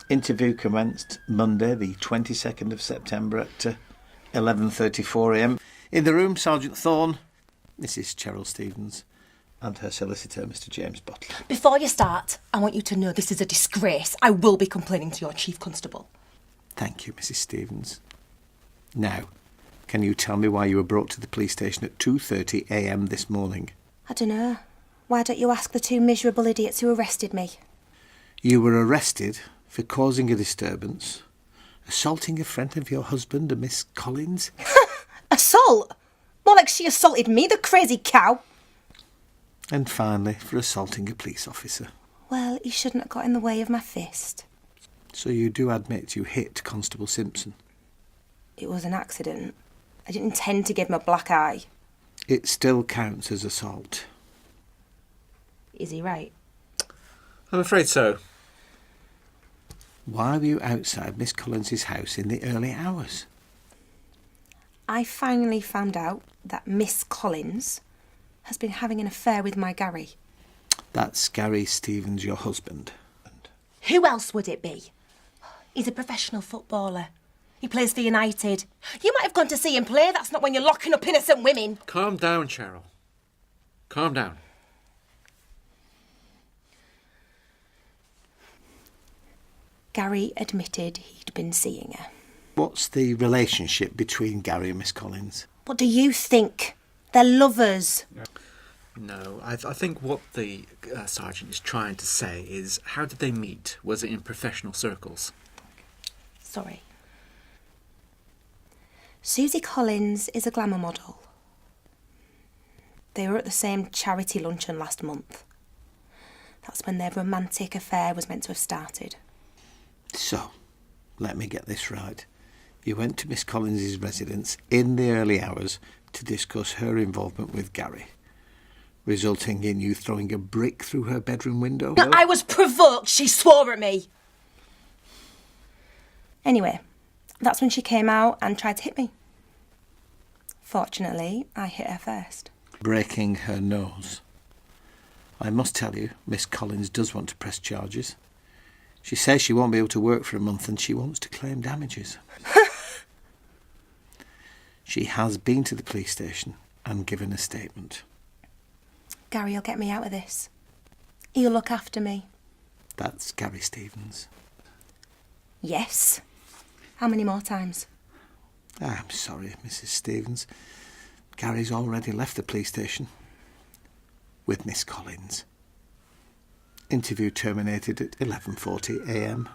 Interview commenced Monday, the 22nd of September at 11:34am. In the room, Sergeant Thorne, Mrs. Cheryl Stevens, and her solicitor, Mr. James Butler. Before you start, I want you to know this is a disgrace. I will be complaining to your chief constable. Thank you, Mrs. Stevens. Now, can you tell me why you were brought to the police station at 2:30am this morning? I don't know. Why don't you ask the two miserable idiots who arrested me? You were arrested for causing a disturbance, assaulting a friend of your husband, a Miss Collins. Assault? More like she assaulted me, the crazy cow. And finally, for assaulting a police officer. Well, he shouldn't have got in the way of my fist. So you do admit you hit Constable Simpson? It was an accident. I didn't intend to give him a black eye. It still counts as assault. Is he right? I'm afraid so. Why were you outside Miss Collins's house in the early hours? I finally found out that Miss Collins has been having an affair with my Gary. That's Gary Stevens, your husband. Who else would it be? He's a professional footballer. He plays for United. You might have gone to see him play. That's not when you're locking up innocent women. Calm down, Cheryl. Calm down. Gary admitted he'd been seeing her. What's the relationship between Gary and Miss Collins? What do you think? They're lovers. No, I think what the sergeant is trying to say is, how did they meet? Was it in professional circles? Sorry. Susie Collins is a glamour model. They were at the same charity luncheon last month. That's when their romantic affair was meant to have started. So, let me get this right. You went to Miss Collins's residence in the early hours to discuss her involvement with Gary, resulting in you throwing a brick through her bedroom window? No, I was provoked. She swore at me. Anyway, that's when she came out and tried to hit me. Fortunately, I hit her first. Breaking her nose. I must tell you, Miss Collins does want to press charges. She says she won't be able to work for a month and she wants to claim damages. She has been to the police station and given a statement. Gary will get me out of this. He'll look after me. That's Gary Stevens. Yes. How many more times? I'm sorry, Mrs. Stevens. Gary's already left the police station with Miss Collins. Interview terminated at 11:40am.